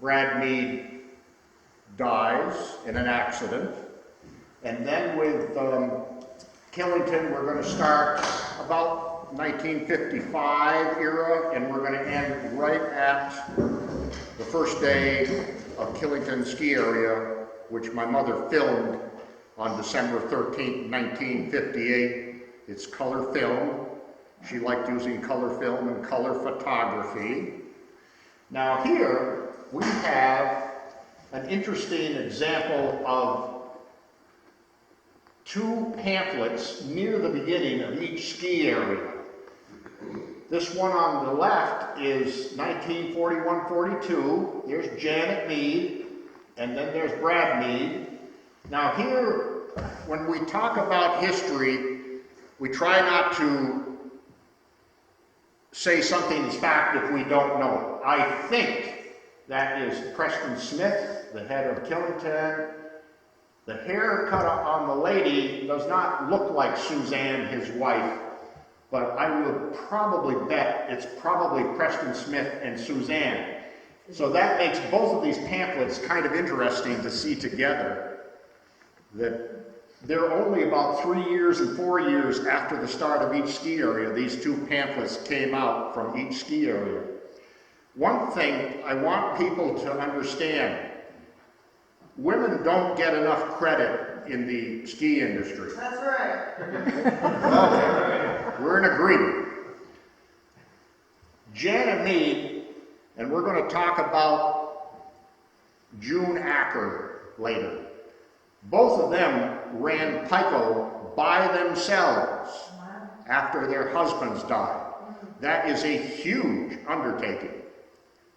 Brad Mead dies in an accident. And then with Killington, we're going to start about 1955 era, and we're going to end right at the first day of Killington ski area, which my mother filmed on December 13th, 1958. It's color film. She liked using color film and color photography. Now here we have an interesting example of two pamphlets near the beginning of each ski area. This one on the left is 1941-42. There's Janet Mead, and then there's Brad Mead. Now here, when we talk about history, we try not to say something is fact if we don't know it. I think that is Preston Smith, the head of Killington. The haircut on the lady does not look like Suzanne, his wife, but I would probably bet it's probably Preston Smith and Suzanne. So that makes both of these pamphlets kind of interesting to see together, that they're only about 3 years and 4 years after the start of each ski area. These two pamphlets came out from each ski area. One thing I want people to understand: women don't get enough credit in the ski industry. That's right. Okay, we're in agreement. Janet Mead, and we're going to talk about June Acker later. Both of them ran Pico by themselves after their husbands died. That is a huge undertaking,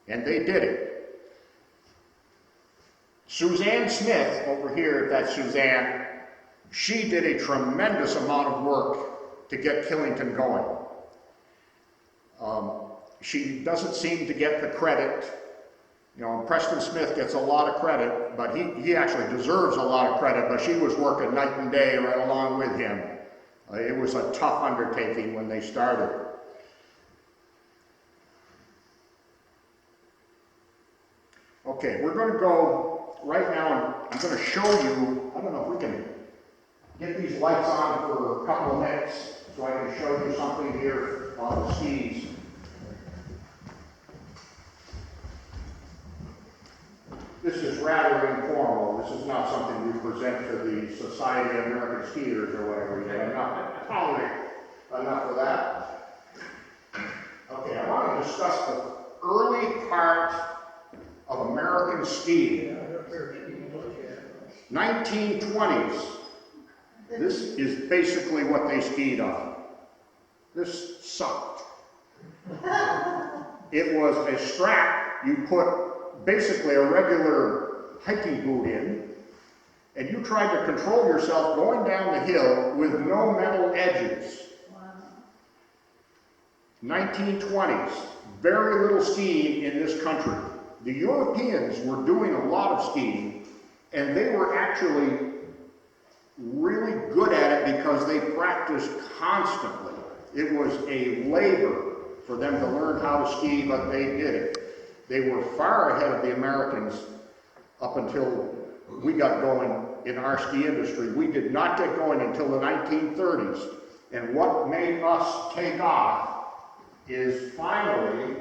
and they did it. Suzanne Smith, over here, that's Suzanne, she did a tremendous amount of work to get Killington going. She doesn't seem to get the credit. You know, Preston Smith gets a lot of credit, but he actually deserves a lot of credit, but she was working night and day right along with him. It was a tough undertaking when they started. Okay, we're going to go right now, and I'm going to show you, I don't know if we can get these lights on for a couple of minutes so I can show you something here on the skis. This is rather informal. This is not something we present to the Society of American Skiers or whatever yet. I'm not tolerant enough of that. Okay, I want to discuss the early part of American skiing. 1920s. This is basically what they skied on. This sucked. It was a strap you put basically a regular hiking boot in, and you tried to control yourself going down the hill with no metal edges. Wow. 1920s, very little skiing in this country. The Europeans were doing a lot of skiing, and they were actually really good at it because they practiced constantly. It was a labor for them to learn how to ski, but they did it. They were far ahead of the Americans up until we got going in our ski industry. We did not get going until the 1930s. And what made us take off is finally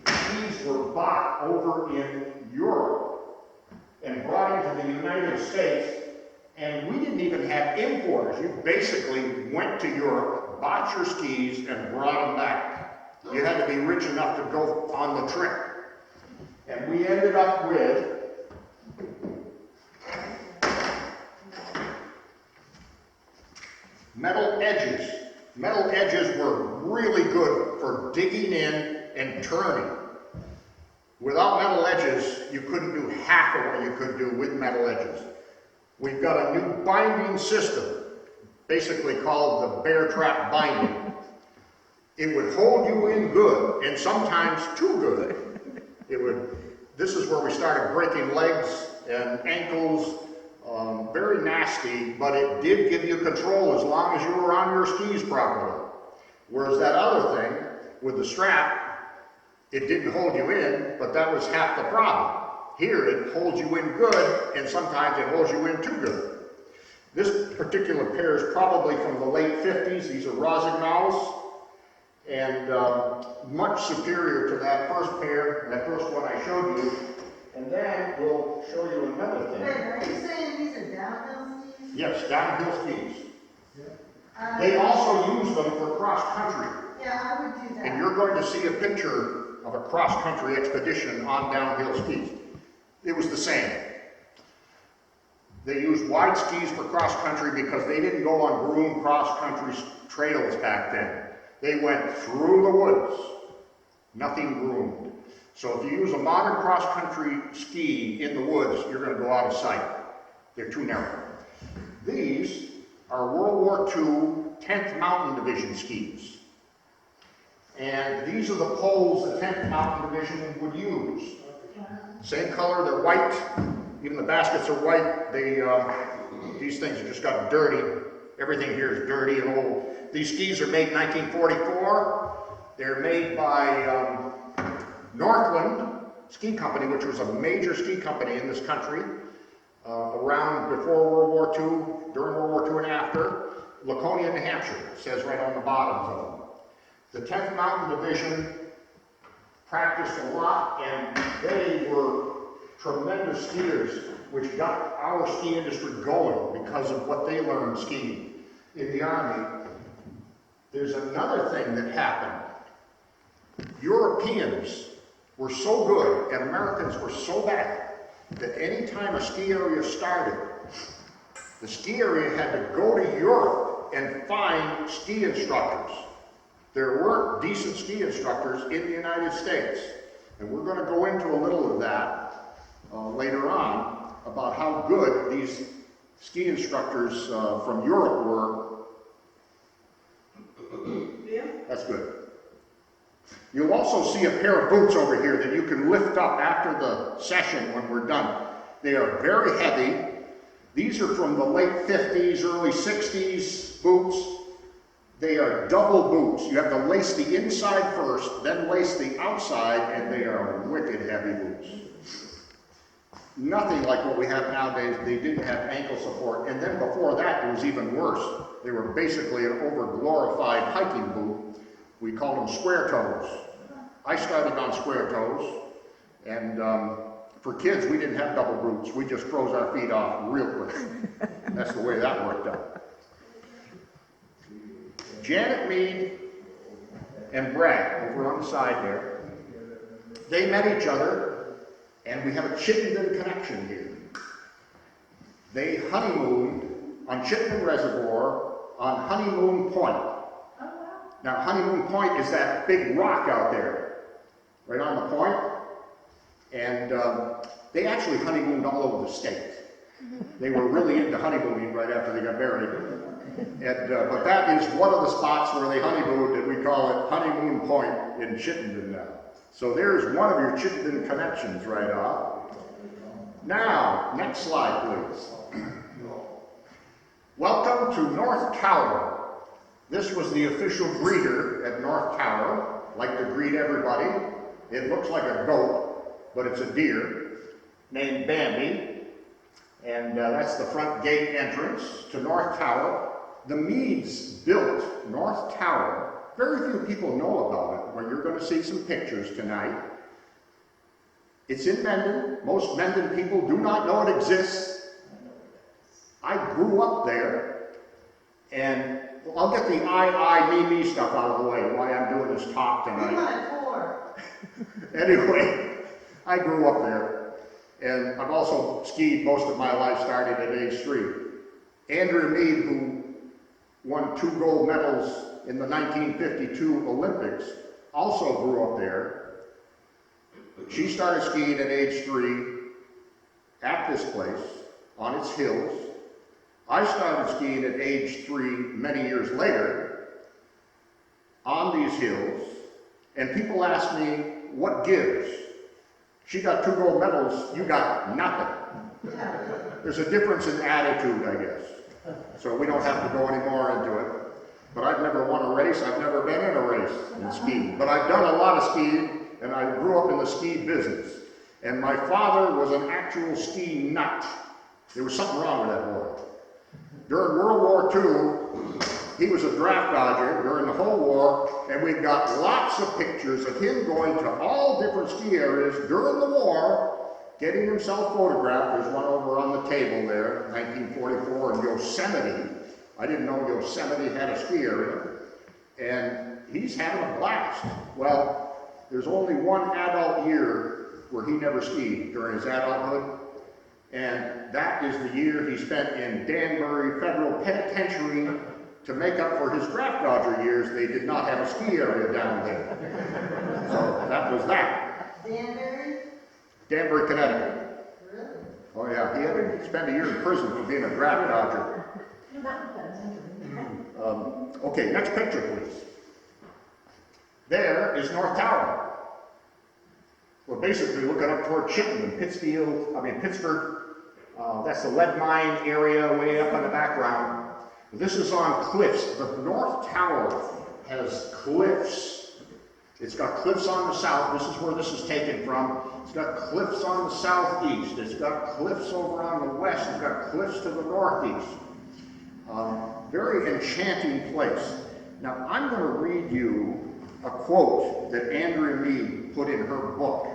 skis were bought over in Europe and brought into the United States, and we didn't even have importers. You basically went to Europe, bought your skis, and brought them back. You had to be rich enough to go on the trip. And we ended up with metal edges. Metal edges were really good for digging in and turning. Without metal edges, you couldn't do half of what you could do with metal edges. We've got a new binding system, basically called the bear trap binding. It would hold you in good, and sometimes too good. This is where we started breaking legs and ankles, very nasty, but it did give you control as long as you were on your skis properly. Whereas that other thing, with the strap, it didn't hold you in, but that was half the problem. Here, it holds you in good, and sometimes it holds you in too good. This particular pair is probably from the late 50s. These are Rosignol's, and much superior to that first pair, that first one I showed you. And then we'll show you another thing. Wait, are you saying these are downhill skis? Yes, downhill skis. They also use them for cross-country. Yeah, I would do that. And you're going to see a picture of a cross-country expedition on downhill skis. It was the same. They used wide skis for cross-country because they didn't go on groomed cross-country trails back then. They went through the woods, nothing groomed. So if you use a modern cross-country ski in the woods, you're going to go out of sight. They're too narrow. These are World War II 10th Mountain Division skis. And these are the poles the 10th Mountain Division would use. Same color, they're white. Even the baskets are white. These things have just got dirty. Everything here is dirty and old. These skis are made in 1944. They're made by Northland Ski Company, which was a major ski company in this country around before World War II, during World War II and after. Laconia, New Hampshire, it says right on the bottoms of them. The 10th Mountain Division practiced a lot, and they were tremendous skiers, which got our ski industry going because of what they learned skiing in the Army. There's another thing that happened. Europeans were so good and Americans were so bad that any time a ski area started, the ski area had to go to Europe and find ski instructors. There weren't decent ski instructors in the United States. And we're going to go into a little of that later on about how good these ski instructors from Europe were. Yeah. That's good. You'll also see a pair of boots over here that you can lift up after the session when we're done. They are very heavy. These are from the late 50s, early 60s boots. They are double boots. You have to lace the inside first, then lace the outside, and they are wicked heavy boots. Nothing like what we have nowadays. They didn't have ankle support. And then before that, it was even worse. They were basically an over-glorified hiking boot. We called them square toes. I started on square toes. And for kids, we didn't have double boots. We just froze our feet off real quick. That's the way that worked out. Janet Mead and Brad, over on the side there, they met each other, and we have a Chittenden connection here. They honeymooned on Chittenden Reservoir on Honeymoon Point. Now, Honeymoon Point is that big rock out there, right on the point, and they actually honeymooned all over the state. They were really into honeymooning right after they got married. And, but that is one of the spots where they honeymooned, and we call it Honeymoon Point in Chittenden now. So there's one of your Chittenden connections right off. Now, next slide, please. Welcome to North Tower. This was the official greeter at North Tower. Like to greet everybody. It looks like a goat, but it's a deer, named Bambi. And that's the front gate entrance to North Tower. The Meads built North Tower. Very few people know about it, but you're going to see some pictures tonight. It's in Mendon. Most Mendon people do not know it exists. I grew up there, and I'll get the me stuff out of the way while I'm doing this talk tonight. We want a tour. Anyway, I grew up there, and I've also skied most of my life, starting at age 3. Andrea Mead, who won 2 gold medals in the 1952 Olympics, also grew up there. She started skiing at age 3 at this place, on its hills. I started skiing at age 3 many years later on these hills, and people ask me, what gives? She got 2 gold medals, you got nothing. There's a difference in attitude, I guess. So we don't have to go any more into it. But I've never won a race, I've never been in a race in skiing. But I've done a lot of skiing, and I grew up in the ski business. And my father was an actual ski nut. There was something wrong with that boy. During World War II, he was a draft dodger during the whole war, and we've got lots of pictures of him going to all different ski areas during the war, getting himself photographed. There's one over on the table there, 1944 in Yosemite. I didn't know Yosemite had a ski area. And he's having a blast. Well, there's only one adult year where he never skied during his adulthood, and that is the year he spent in Danbury Federal Penitentiary to make up for his draft dodger years. They did not have a ski area down there. So that was that. Danbury? Danbury, Connecticut. Really? Oh yeah, he had to spend a year in prison for being a draft dodger. Okay, next picture, please. There is North Tower. We're basically looking up toward Chittenden, Pittsburgh. That's the lead mine area way up in the background. This is on cliffs. The North Tower has cliffs. It's got cliffs on the south. This is where this is taken from. It's got cliffs on the southeast. It's got cliffs over on the west. It's got cliffs to the northeast. Very enchanting place. Now, I'm going to read you a quote that Andrea Mead put in her book.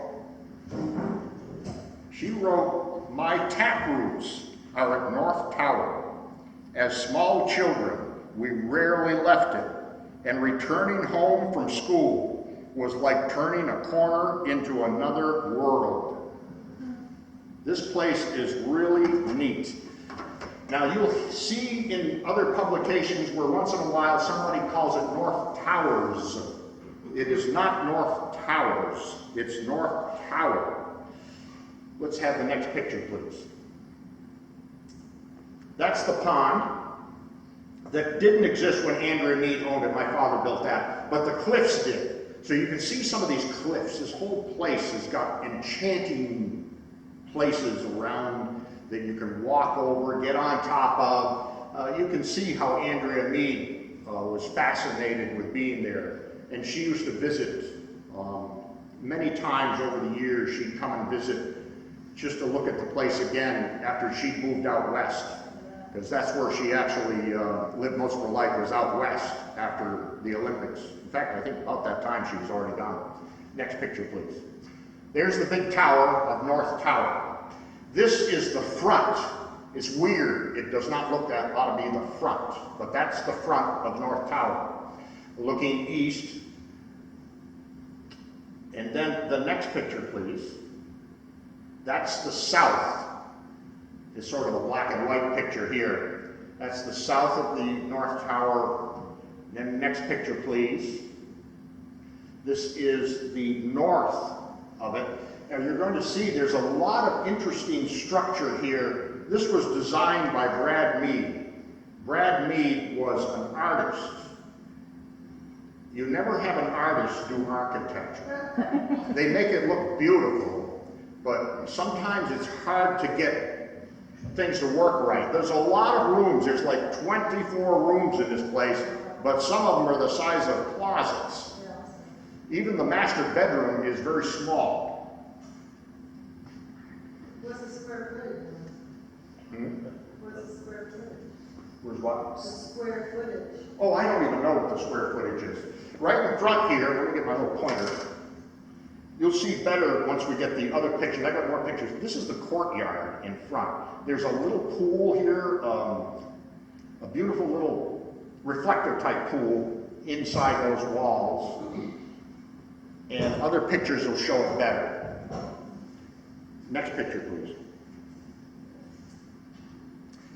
She wrote, "My tap roots are at North Tower. As small children, we rarely left it, and returning home from school was like turning a corner into another world." This place is really neat. Now, you'll see in other publications where once in a while somebody calls it North Towers. It is not North Towers, it's North Tower. Let's have the next picture, please. That's the pond that didn't exist when Andrea Mead owned it. My father built that, but the cliffs did. So you can see some of these cliffs. This whole place has got enchanting places around that you can walk over, get on top of. You can see how Andrea Mead was fascinated with being there. And she used to visit many times over the years. She'd come and visit just to look at the place again after she'd moved out west. Because that's where she actually lived most of her life, was out west after the Olympics. In fact, I think about that time she was already gone. Next picture, please. There's the big tower of North Tower. This is the front. It's weird. It does not look that ought to be the front, but that's the front of North Tower. Looking east. And then the next picture, please. That's the south. It's sort of a black and white picture here. That's the south of the North Tower. Then next picture, please. This is the north of it. Now you're going to see there's a lot of interesting structure here. This was designed by Brad Mead. Brad Mead was an artist. You never have an artist do architecture. They make it look beautiful, but sometimes it's hard to get things to work right. There's a lot of rooms. There's like 24 rooms in this place, but some of them are the size of closets. Even the master bedroom is very small. What's the square footage? What's the square footage? Where's what? The square footage. Oh, I don't even know what the square footage is. Right in front here, let me get my little pointer. You'll see better once we get the other pictures. I got more pictures. This is the courtyard in front. There's a little pool here, a beautiful little reflector type pool inside those walls. And other pictures will show it better. Next picture, please.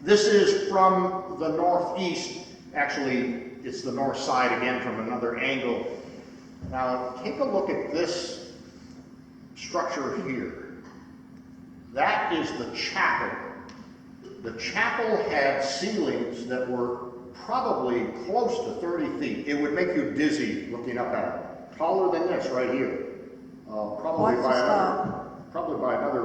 This is from the northeast. Actually, it's the north side again from another angle. Now, take a look at this structure here. That is the chapel. The chapel had ceilings that were probably close to 30 feet. It would make you dizzy looking up at it. Taller than this right here. Probably by another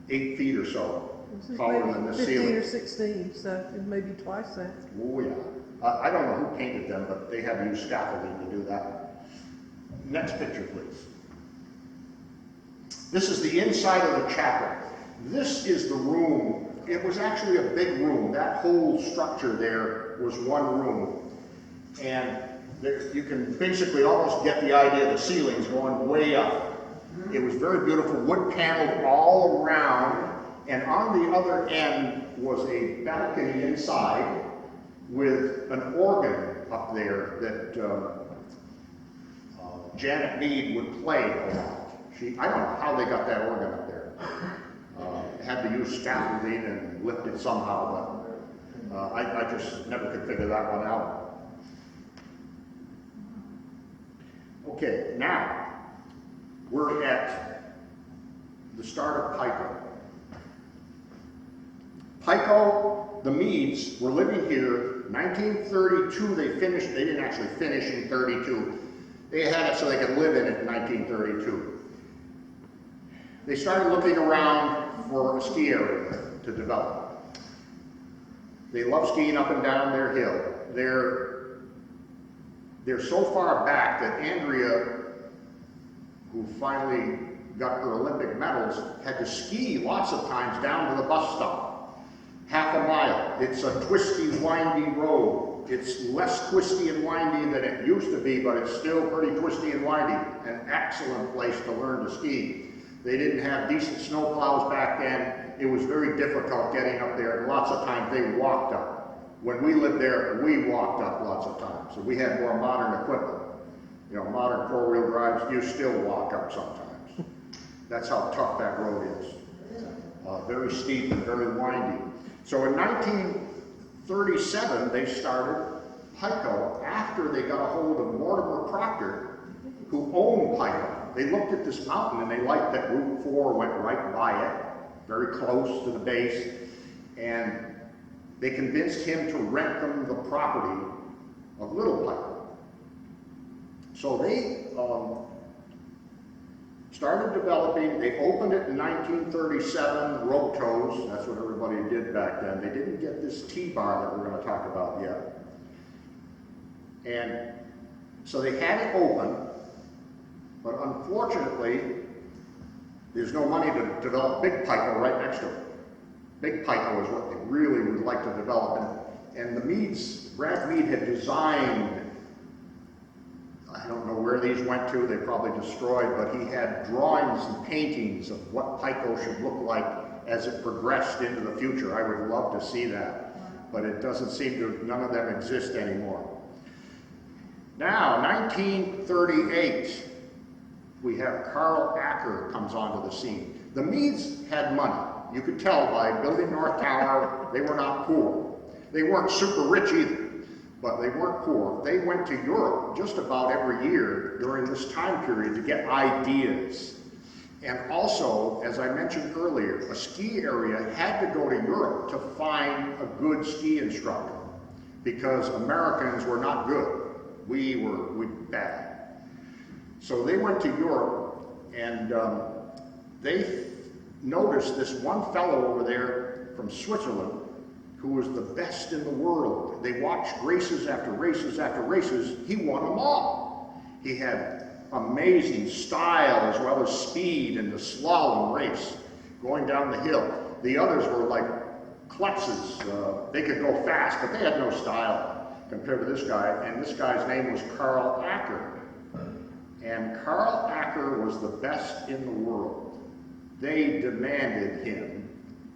8 feet or so. Taller than this 15 ceiling. or 16, so it may be twice that. Oh yeah. I don't know who painted them, but they had to use scaffolding to do that. Next picture, please. This is the inside of the chapel. This is the room. It was actually a big room. That whole structure there was one room. And there, you can basically almost get the idea of the ceilings going way up. It was very beautiful, wood paneled all around. And on the other end was a balcony inside with an organ up there that Janet Mead would play a lot. I don't know how they got that organ up there. Had to use scaffolding and lift it somehow, but I just never could figure that one out. Okay, now we're at the start of Pico. Pico, the Meads were living here. 1932 they finished. They didn't actually finish in 32. They had it so they could live in it in 1932. They started looking around for a ski area to develop. They love skiing up and down their hill. They're so far back that Andrea, who finally got her Olympic medals, had to ski lots of times down to the bus stop. Half a mile. It's a twisty, windy road. It's less twisty and windy than it used to be, but it's still pretty twisty and windy. An excellent place to learn to ski. They didn't have decent snow plows back then. It was very difficult getting up there, and lots of times they walked up. When we lived there, we walked up lots of times. So we had more modern equipment. You know, modern four-wheel drives, you still walk up sometimes. That's how tough that road is. Very steep and very windy. So in 1937, they started Pico after they got a hold of Mortimer Proctor, who owned Pico. They looked at this mountain and they liked that Route 4 went right by it, very close to the base, and they convinced him to rent them the property of Little Pico. So they started developing. They opened it in 1937, rope tows. That's what everybody did back then. They didn't get this T-bar that we're going to talk about yet. And so they had it open, but unfortunately, there's no money to develop Big Pico right next to it. Big Pico is what they really would like to develop. And the Meads, Brad Mead had designed, I don't know where these went to, they probably destroyed, but he had drawings and paintings of what Pico should look like as it progressed into the future. I would love to see that, but it doesn't seem to, none of them exist anymore. Now, 1938, we have Carl Acker comes onto the scene. The Meads had money. You could tell by building North Tower, they were not poor. They weren't super rich either, but they weren't poor. They went to Europe just about every year during this time period to get ideas. And also, as I mentioned earlier, a ski area had to go to Europe to find a good ski instructor because Americans were not good. We were bad. So they went to Europe and they noticed this one fellow over there from Switzerland who was the best in the world. They watched races after races after races. He won them all. He had amazing style as well as speed in the slalom race going down the hill. The others were like klutzes. They could go fast, but they had no style compared to this guy. And this guy's name was Carl Acker. And Carl Acker was the best in the world. They demanded him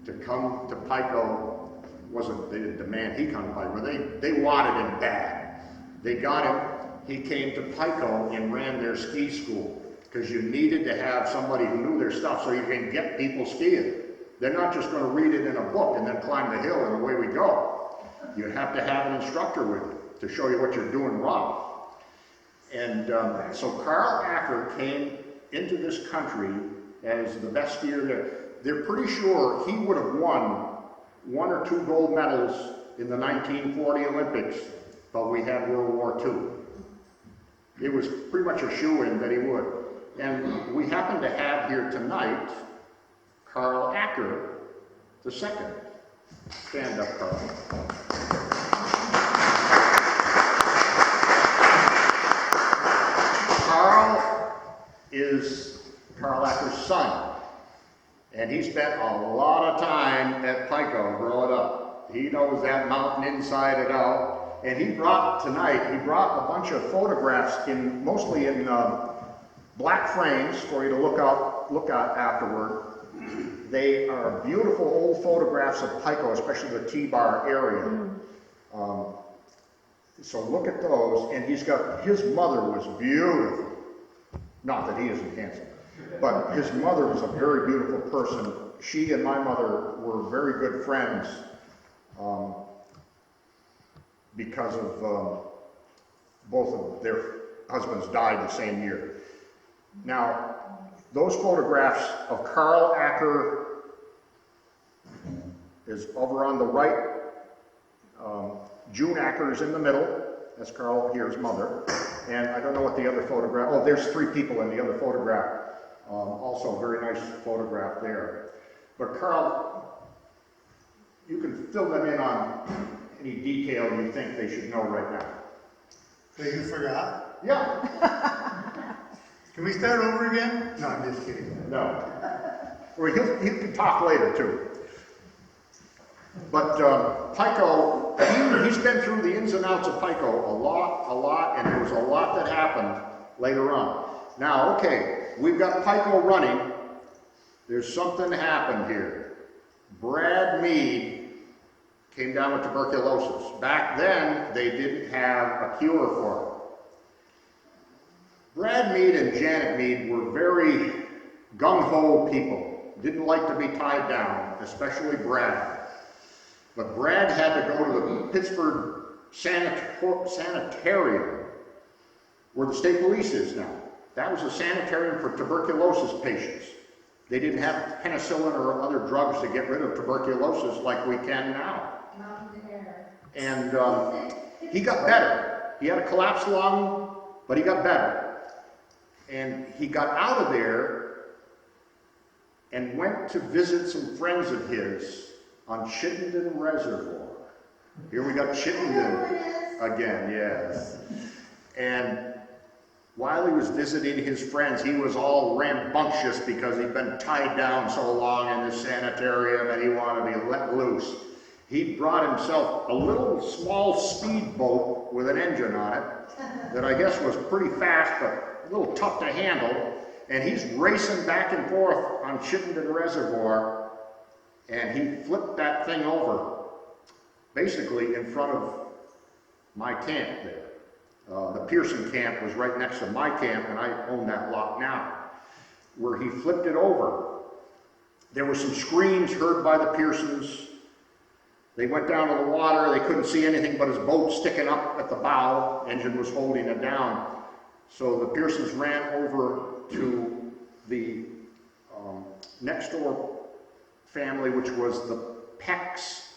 to come to Pico. They didn't demand he come to Pico, they wanted him bad. They got him. He came to Pico and ran their ski school because you needed to have somebody who knew their stuff so you can get people skiing. They're not just going to read it in a book and then climb the hill and away we go. You have to have an instructor with you to show you what you're doing wrong. And so Carl Acker came into this country as the best skier there. They're pretty sure he would have won 1 or 2 gold medals in the 1940 Olympics, but we had World War II. It was pretty much a shoo-in that he would. And we happen to have here tonight Carl Acker II. Stand up, Carl. Carl son. And he spent a lot of time at Pico growing up. He knows that mountain inside and out. And he brought a bunch of photographs mostly in black frames for you to look at afterward. They are beautiful old photographs of Pico, especially the T-bar area. So look at those, and his mother was beautiful. Not that he isn't handsome, but his mother was a very beautiful person. She and my mother were very good friends because of both of their husbands died the same year. Now, those photographs of Carl Acker is over on the right. June Acker is in the middle. That's Carl here's mother. And I don't know what the other photograph, oh, there's 3 people in the other photograph. Also a very nice photograph there. But Carl, you can fill them in on any detail you think they should know right now. So you forgot? Yeah. Can we start over again? No, I'm just kidding. No. Well, he can talk later too. But Pico, he's been through the ins and outs of Pico a lot, and there was a lot that happened later on. Now, okay, we've got Pico running. There's something happened here. Brad Mead came down with tuberculosis. Back then, they didn't have a cure for it. Brad Mead and Janet Mead were very gung-ho people. Didn't like to be tied down, especially Brad. But Brad had to go to the Pittsburgh sanitarium, where the state police is now. That was a sanitarium for tuberculosis patients. They didn't have penicillin or other drugs to get rid of tuberculosis like we can now. And he got better. He had a collapsed lung, but he got better. And he got out of there and went to visit some friends of his on Chittenden Reservoir. Here we got Chittenden again, yes. And while he was visiting his friends, he was all rambunctious because he'd been tied down so long in this sanitarium and he wanted to be let loose. He brought himself a little small speedboat with an engine on it that I guess was pretty fast but a little tough to handle. And he's racing back and forth on Chittenden Reservoir, and he flipped that thing over, basically in front of my camp there. The Pearson camp was right next to my camp, and I own that lot now, where he flipped it over. There were some screams heard by the Pearsons. They went down to the water. They couldn't see anything but his boat sticking up at the bow. Engine was holding it down. So the Pearsons ran over to the next door family, which was the Pecks.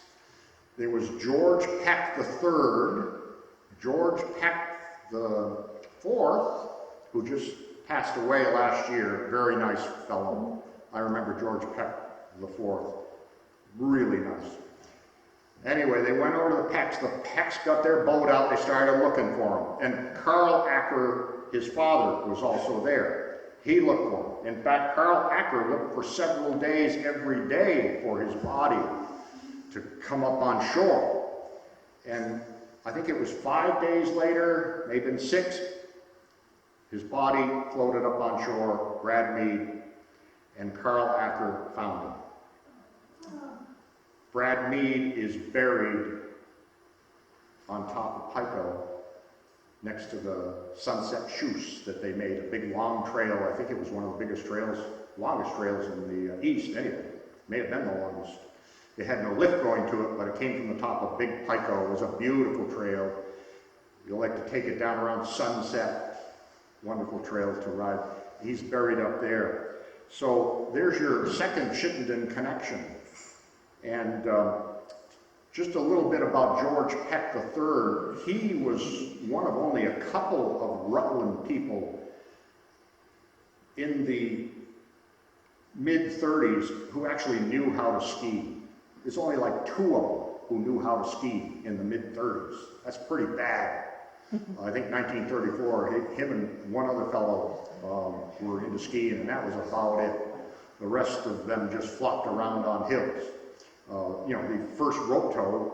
There was George Peck III, George Peck the Fourth, who just passed away last year. Very nice fellow. I remember George Peck the Fourth. Really nice. Anyway, they went over to the Pecks. The Pecks got their boat out. They started looking for him. And Carl Acker, his father, was also there. He looked for him. In fact, Carl Acker looked for several days every day for his body to come up on shore. And I think it was 5 days later, maybe 6, his body floated up on shore. Brad Mead and Carl Acker found him. Brad Mead is buried on top of Pico next to the Sunset Chute that they made, a big long trail. I think it was one of the biggest trails, longest trails in the east anyway. May have been the longest. It had no lift going to it, but it came from the top of Big Pico. It was a beautiful trail. You'll like to take it down around sunset. Wonderful trail to ride. He's buried up there. So there's your second Chittenden connection. And just a little bit about George Peck III. He was one of only a couple of Rutland people in the mid-30s who actually knew how to ski. There's only like 2 of them who knew how to ski in the mid-30s. That's pretty bad. I think 1934, him and one other fellow were into skiing, and that was about it. The rest of them just flopped around on hills. You know, the first rope tow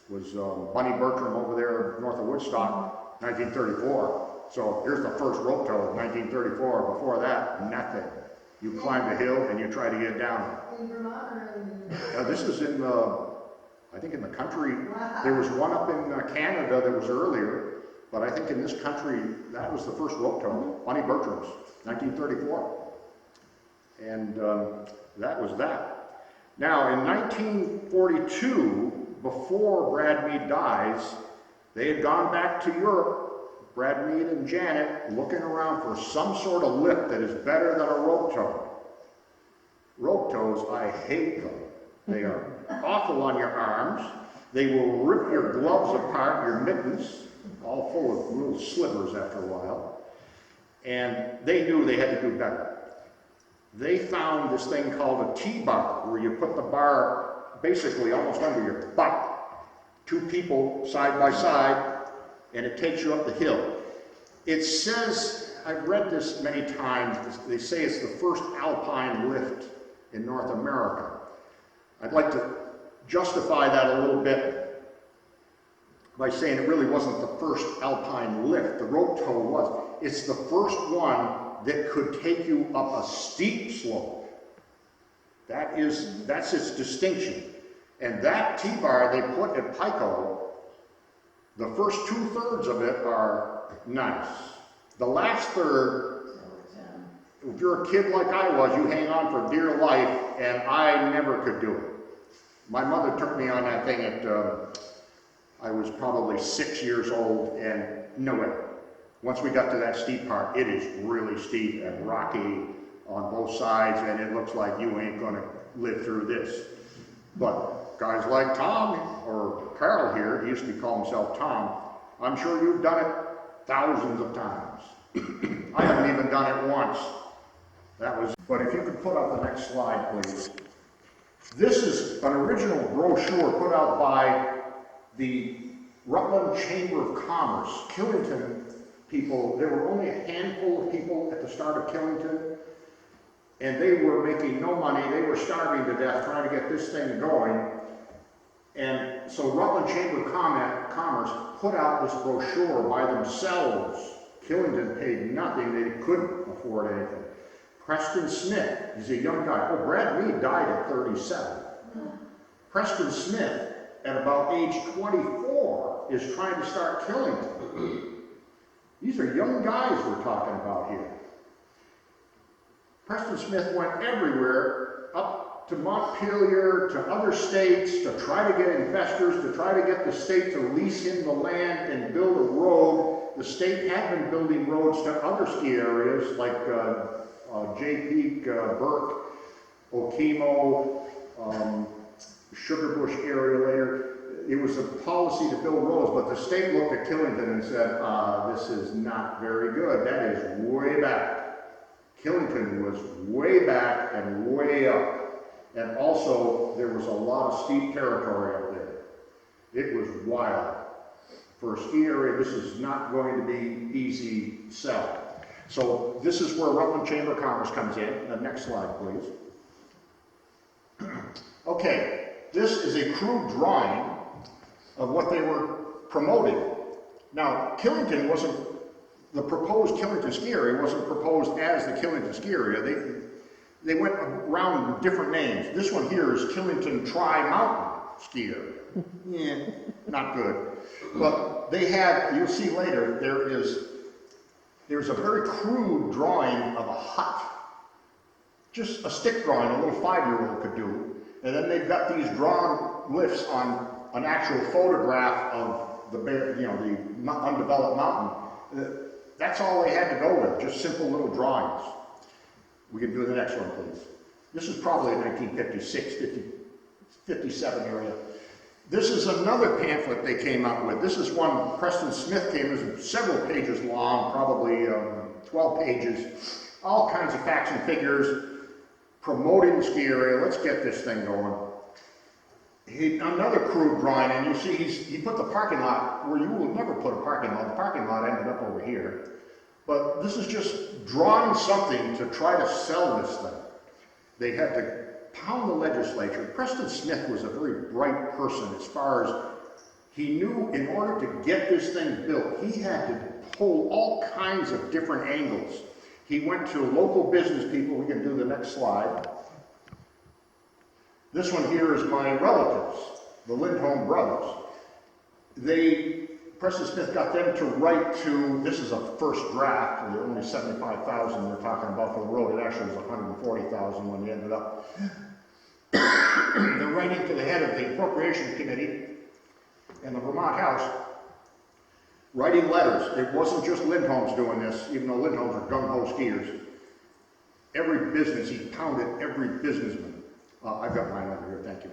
was Bunny Bertram over there north of Woodstock, 1934. So here's the first rope tow, 1934. Before that, nothing. You climb the hill and you try to get down. In Vermont or in? This is in, I think in the country. There was one up in Canada that was earlier, but I think in this country, that was the first rope tow, Bunny Bertram's, 1934. And that was that. Now, in 1942, before Brad Mead dies, they had gone back to Europe, Brad Mead and Janet, looking around for some sort of lift that is better than a rope tow. Rope tows, I hate them. They are awful on your arms. They will rip your gloves apart, your mittens, all full of little slivers after a while. And they knew they had to do better. They found this thing called a T-bar, where you put the bar basically almost under your butt. Two people side by side, and it takes you up the hill. It says, I've read this many times, they say it's the first alpine lift in North America. I'd like to justify that a little bit by saying it really wasn't the first alpine lift. The rope tow was. It's the first one that could take you up a steep slope. That's its distinction. And that T-bar they put at Pico, the first 2/3 of it are nice. The last third, if you're a kid like I was, you hang on for dear life, and I never could do it. My mother took me on that thing at, I was probably 6 years old, and no way. Once we got to that steep part, it is really steep and rocky on both sides, and it looks like you ain't gonna live through this. But guys like Tom, or Carl here, he used to call himself Tom, I'm sure you've done it thousands of times. I haven't even done it once. But if you could put up the next slide, please. This is an original brochure put out by the Rutland Chamber of Commerce. Killington people, there were only a handful of people at the start of Killington, and they were making no money. They were starving to death trying to get this thing going. And so Rutland Chamber of Commerce put out this brochure by themselves. Killington paid nothing. They couldn't afford anything. Preston Smith, he's a young guy. Oh, Brad Mead died at 37. Preston Smith, at about age 24, is trying to start Killington. These are young guys we're talking about here. Preston Smith went everywhere, up to Montpelier, to other states, to try to get investors, to try to get the state to lease him the land and build a road. The state had been building roads to other ski areas like Jay Peak, Burke, Okemo, Sugarbush area later. It was a policy to build roads, but the state looked at Killington and said, this is not very good. That is way back. Killington was way back and way up. And also, there was a lot of steep territory up there. It was wild. For a ski area, this is not going to be easy sell. So this is where Rutland Chamber of Commerce comes in. The next slide, please. Okay, this is a crude drawing of what they were promoting. Now, Killington wasn't, the proposed Killington ski area wasn't proposed as the Killington ski area. They went around with different names. This one here is Killington Tri-Mountain Ski Area. Yeah, not good. But they had, you'll see later, there's a very crude drawing of a hut. Just a stick drawing a little 5-year-old could do. And then they've got these drawn lifts on an actual photograph of the undeveloped mountain. That's all they had to go with, just simple little drawings. We can do the next one, please. This is probably 1956, 57 area. This is another pamphlet they came up with. This is one Preston Smith came, it was several pages long, probably 12 pages. All kinds of facts and figures, promoting the ski area. Let's get this thing going. Another crude drawing, and you see he put the parking lot where you will never put a parking lot. The parking lot ended up over here. But this is just drawing something to try to sell this thing. They had to pound the legislature. Preston Smith was a very bright person as far as he knew in order to get this thing built, he had to pull all kinds of different angles. He went to local business people. We can do the next slide. This one here is my relatives, the Lindholm brothers. Preston Smith got them to write to, this is a first draft, and they're only 75,000 they're talking about for the road. It actually was 140,000 when they ended up. They're writing to the head of the Appropriation Committee in the Vermont House, writing letters. It wasn't just Lindholm's doing this, even though Lindholm's are gung-ho skiers. Every business, he pounded every businessman. I've got mine over here, thank you.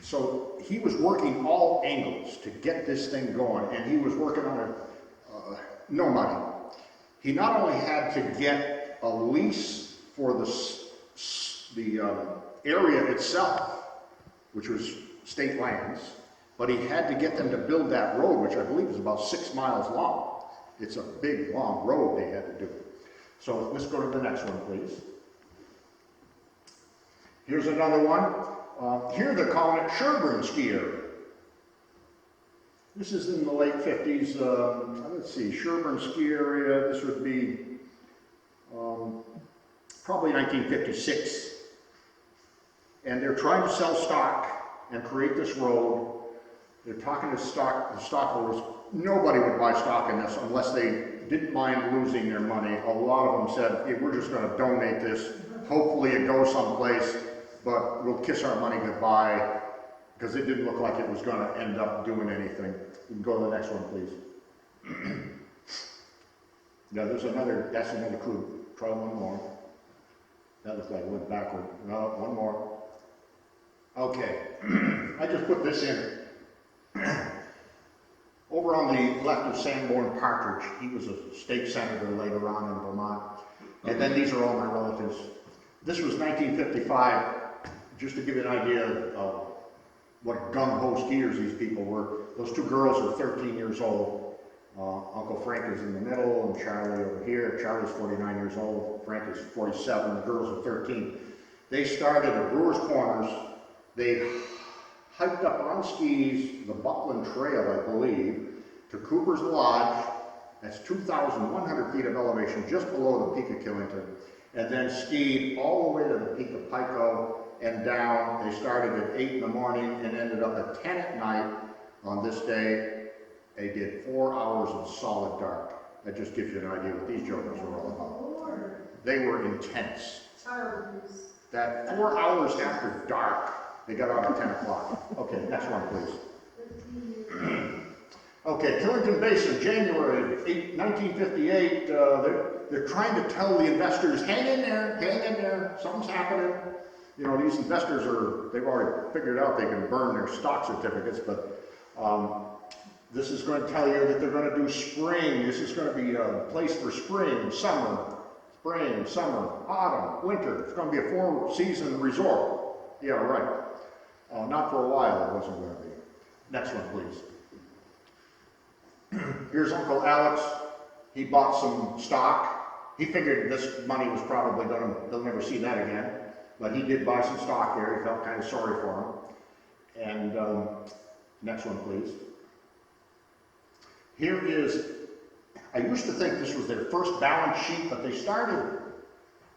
So he was working all angles to get this thing going, and he was working on no money. He not only had to get a lease for the area itself, which was state lands, but he had to get them to build that road, which I believe is about 6 miles long. It's a big, long road they had to do. So let's go to the next one, please. Here's another one. Here they're calling it Sherburne Ski Area. This is in the late 50s. Let's see, Sherburne Ski Area. This would be probably 1956. And they're trying to sell stock and create this road. They're talking to the stockholders. Nobody would buy stock in this unless they didn't mind losing their money. A lot of them said, hey, we're just going to donate this. Hopefully it goes someplace, but we'll kiss our money goodbye, because it didn't look like it was going to end up doing anything. We can go to the next one, please. Yeah, that's another crew. Try one more. That looks like it went backward. No, one more. Okay, I just put this in. Over on the left of Sanborn Partridge, he was a state senator later on in Vermont. And then these are all my relatives. This was 1955, just to give you an idea of what gung-ho skiers these people were. Those two girls are 13 years old. Uncle Frank is in the middle, and Charlie over here. Charlie's 49 years old. Frank is 47. The girls are 13. They started at Brewer's Corners. They hiked up on skis the Buckland Trail, I believe, to Cooper's Lodge. That's 2,100 feet of elevation, just below the peak of Killington. And then skied all the way to the peak of Pico and down. They started at 8 in the morning and ended up at 10 at night on this day. They did 4 hours of solid dark. That just gives you an idea what these jokers were all about. They were intense. That 4 hours after dark, they got out at 10 o'clock. Okay, next one, please. Okay, Killington Basin, January 1958. They're trying to tell the investors, hang in there, something's happening. You know, these investors they've already figured out they can burn their stock certificates, but this is going to tell you that they're going to do spring. This is going to be a place for spring, summer, autumn, winter. It's going to be a 4-season resort. Yeah, right. Not for a while, it wasn't going to be. Next one, please. Here's Uncle Alex. He bought some stock. He figured this money was probably they'll never see that again. But he did buy some stock there. He felt kind of sorry for him. And next one, please. Here is, I used to think this was their first balance sheet, but they started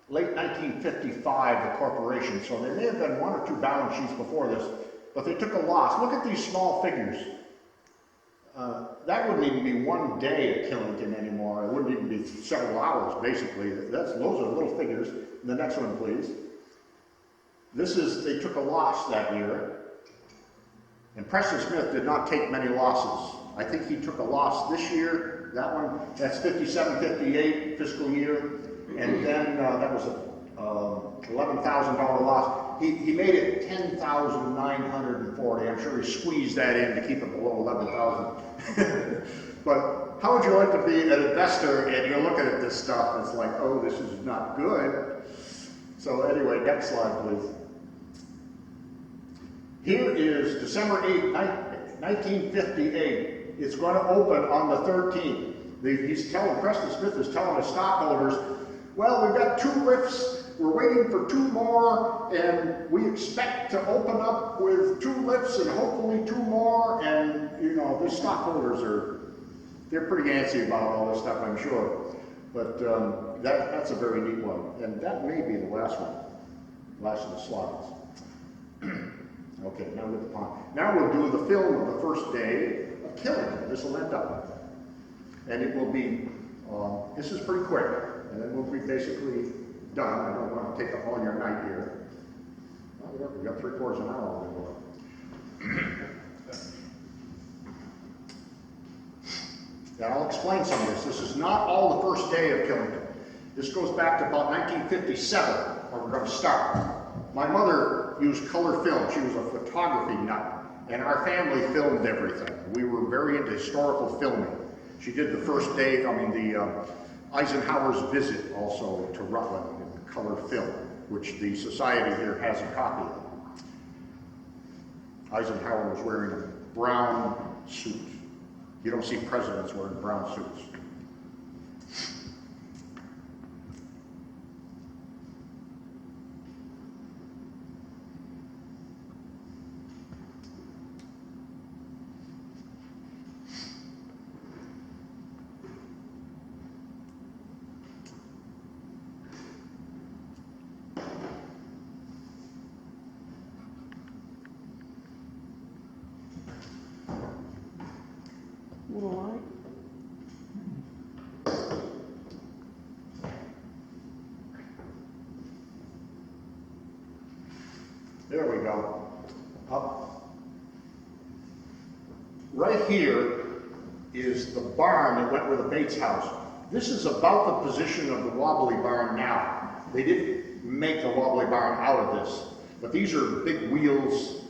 late 1955, the corporation, so there may have been 1 or 2 balance sheets before this, but they took a loss. Look at these small figures. That wouldn't even be 1 day at Killington anymore. It wouldn't even be several hours, basically. Those are little figures. The next one, please. They took a loss that year. And Preston Smith did not take many losses. I think he took a loss this year. That one, that's 57, 58 fiscal year. And then that was a $11,000 loss. He made it 10,940. I'm sure he squeezed that in to keep it below 11,000. But how would you like to be an investor and you're looking at this stuff and it's like, oh, this is not good. So anyway, next slide, please. Here is December 8, 1958. It's going to open on the 13th. Preston Smith is telling his stockholders, well, we've got 2 lifts we're waiting for 2 more, and we expect to open up with 2 lifts and hopefully 2 more, and, you know, the stockholders they're pretty antsy about all this stuff, I'm sure. But that's a very neat one, and that may be the last one, last of the slides. Okay, now with the pond. Now we'll do the film of the first day of Killington. This will end up, and it will be. This is pretty quick, and then we'll be basically done. I don't want to take up all your night here. Oh, look, we got 3/4 an hour. Now I'll explain some of this. This is not all the first day of Killington. This goes back to about 1957, where we're going to start. My mother used color film. She was a photography nut, and our family filmed everything. We were very into historical filming. She did the first day, the Eisenhower's visit also to Rutland in color film, which the society here has a copy of. Eisenhower was wearing a brown suit. You don't see presidents wearing brown suits. Little light. There we go. Up. Right here is the barn that went with the Bates house. This is about the position of the wobbly barn now. They didn't make the wobbly barn out of this, but these are big wheels.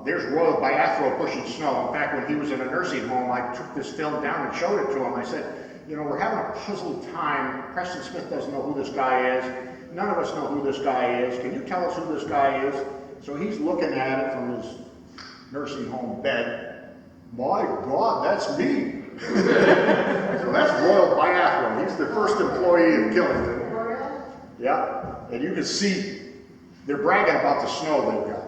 There's Royal Biathro pushing snow. In fact, when he was in a nursing home, I took this film down and showed it to him. I said, you know, we're having a puzzled time. Preston Smith doesn't know who this guy is. None of us know who this guy is. Can you tell us who this guy is? So he's looking at it from his nursing home bed. My God, that's me. So that's Royal Biathro. He's the first employee of Killington. Yeah, and you can see they're bragging about the snow they've got.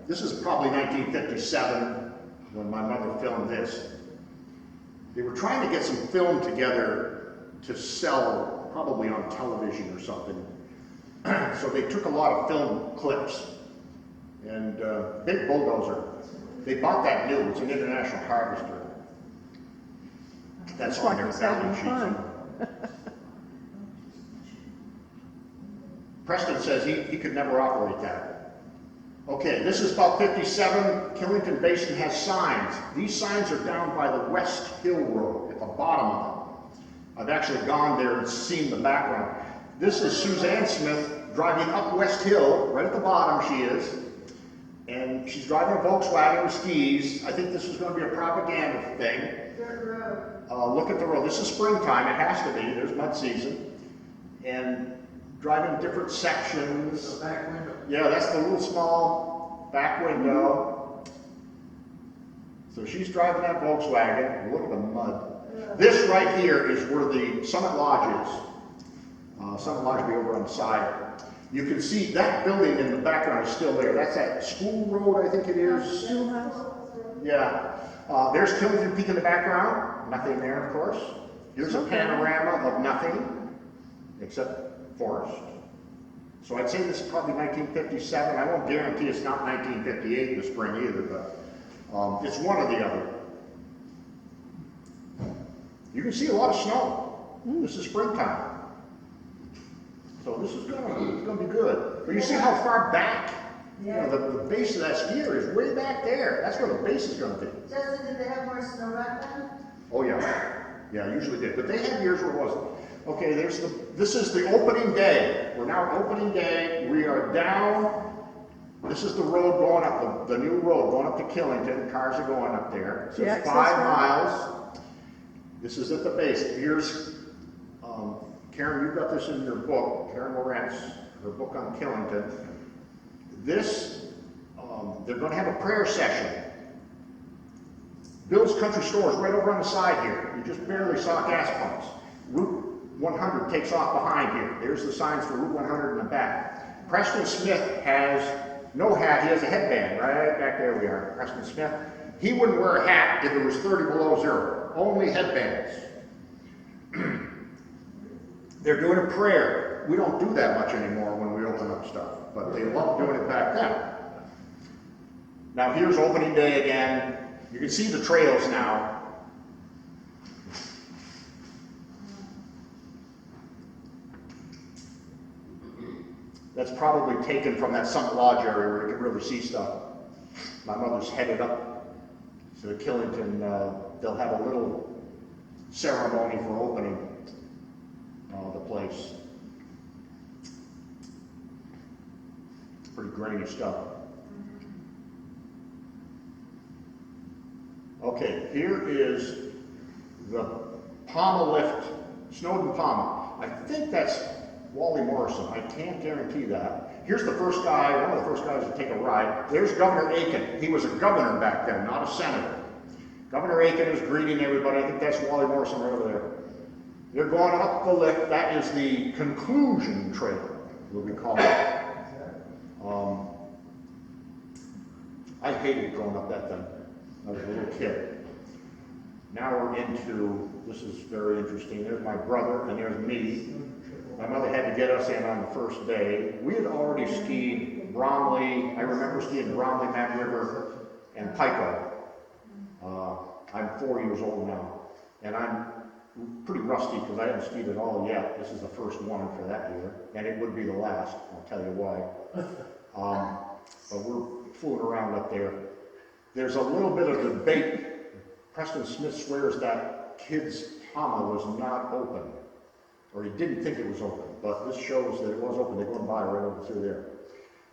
This is probably 1957 when my mother filmed this. They were trying to get some film together to sell, probably on television or something. So they took a lot of film clips and big bulldozer. They bought that new. It's an International Harvester. That's on their balance sheet. Preston says he could never operate that. Okay, this is about 57. Killington Basin has signs. These signs are down by the West Hill Road at the bottom of them. I've actually gone there and seen the background. This is Suzanne Smith driving up West Hill, right at the bottom she is. And she's driving a Volkswagen with skis. I think this is going to be a propaganda thing. Dirt road. Look at the road. This is springtime. It has to be. There's mud season. And driving different sections. The back window. Yeah, that's the little small back window. So she's driving that Volkswagen. Look at the mud. This right here is where the Summit Lodge is. Summit Lodge will be over on the side. You can see that building in the background is still there. That's that School Road, I think it is. Schoolhouse. Yeah. There's Killington Peak in the background. Nothing there, of course. Here's a panorama of nothing except forest. So I'd say this is probably 1957. I won't guarantee it's not 1958 in the spring either, but it's one or the other. You can see a lot of snow. This is springtime. So this is gonna be good. But you see how far back? Yeah. You know, the base of that skier is way back there. That's where the base is gonna be. Justin, did they have more snow back then? Oh yeah. Yeah, usually did. But they had years where it wasn't. Okay, this is the opening day. We're now opening day. We are down. This is the road going up, the new road going up to Killington. Cars are going up there. So it's 5 miles. This is at the base. Here's, Karen, you've got this in your book, Karen Lawrence, her book on Killington. This, they're going to have a prayer session. Bill's Country Store is right over on the side here. You just barely saw gas pumps. Route 100 takes off behind here. There's the signs for Route 100 in the back. Preston Smith has no hat, he has a headband, right back there we are, Preston Smith. He wouldn't wear a hat if it was 30 below zero, only headbands. They're doing a prayer. We don't do that much anymore when we open up stuff, but they loved doing it back then. Now here's opening day again. You can see the trails now. That's probably taken from that Sunk Lodge area where you can really see stuff. My mother's headed up to the Killington. They'll have a little ceremony for opening the place. Pretty grainy stuff. Okay, here is the Palma lift, Snowden Palma. I think that's Wally Morrison. I can't guarantee that. Here's the first guy, one of the first guys to take a ride. There's Governor Aiken. He was a governor back then, not a senator. Governor Aiken is greeting everybody. I think that's Wally Morrison right over there. They're going up the lift. That is the conclusion trail, what we call it. I hated going up that thing. I was a little kid. Now we're into, this is very interesting. There's my brother and there's me. My mother had to get us in on the first day. We had already skied Bromley. I remember skiing Bromley, Mad River, and Pico. I'm 4 years old now, and I'm pretty rusty because I haven't skied at all yet. This is the first one for that year, and it would be the last. I'll tell you why. But we're fooling around up there. There's a little bit of debate. Preston Smith swears that kid's Palma was not open, or he didn't think it was open, but this shows that it was open. They're going by right over through there.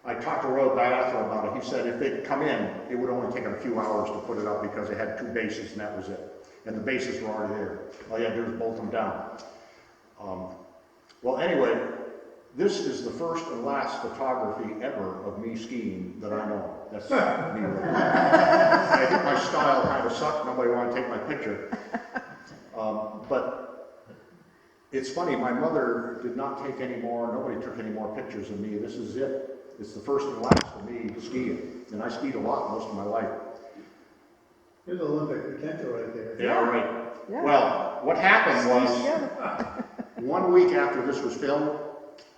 I talked to Royal Diathlon about it. He said if they'd come in, it would only take them a few hours to put it up because they had 2 bases and that was it. And the bases were already there. All you had to do was bolt them down. Well, anyway, this is the first and last photography ever of me skiing that I know. That's me. I think my style kind of sucked. Nobody wanted to take my picture. But it's funny, my mother did not take any more, nobody took any more pictures of me. This is it. It's the first and last of me skiing. And I skied a lot most of my life. There's Olympic potential right there. Yeah, right. Yeah. Well, what happened was, Together. 1 week after this was filmed,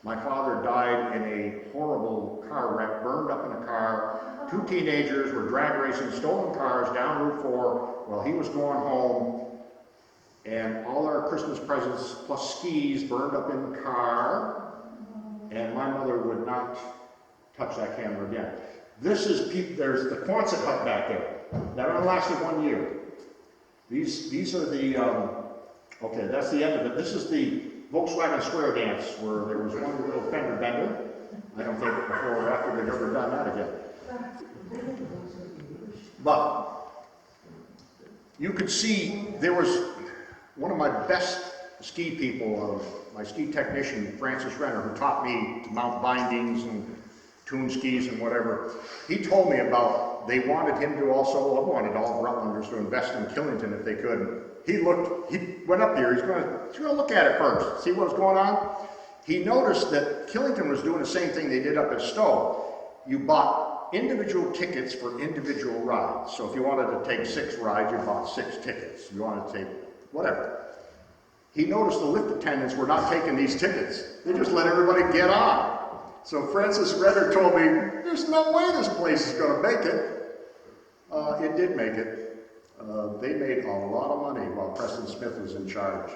my father died in a horrible car wreck, burned up in a car. 2 teenagers were drag racing stolen cars down Route 4 while he was going home. And all our Christmas presents plus skis burned up in the car. And my mother would not touch that camera again. This is people, there's the Quonset hut back there. That only lasted 1 year. These are the, okay, that's the end of it. This is the Volkswagen Square Dance where there was one little fender bender. I don't think before or after they've ever done that again. But you could see there was one of my best ski people, my ski technician, Francis Renner, who taught me to mount bindings and tune skis and whatever. He told me about, they wanted him to also, wanted all Rutlanders to invest in Killington if they could. He went up there, he's going to look at it first, see what was going on. He noticed that Killington was doing the same thing they did up at Stowe. You bought individual tickets for individual rides. So if you wanted to take 6 rides, you bought 6 tickets. If you wanted to take whatever. He noticed the lift attendants were not taking these tickets. They just let everybody get on. So Francis Redder told me, there's no way this place is going to make it. It did make it. They made a lot of money while Preston Smith was in charge.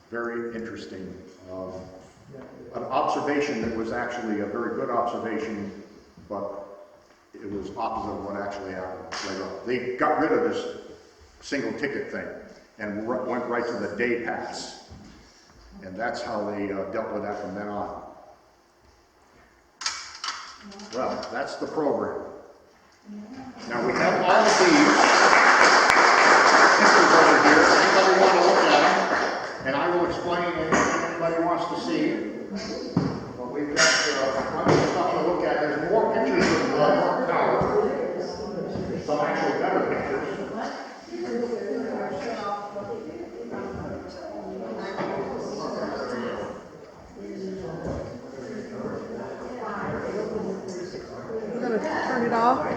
Very interesting. An observation that was actually a very good observation, but it was opposite of what actually happened later on. They got rid of this single ticket thing and went right to the day pass. And that's how they dealt with that from then on. Well, that's the program. Now we have all of these pictures over here. Anybody want to look at them? And I will explain anything anybody wants to see. But we've got plenty of stuff to look at. There's more pictures of the North Tower. Some actually better pictures. turn it off.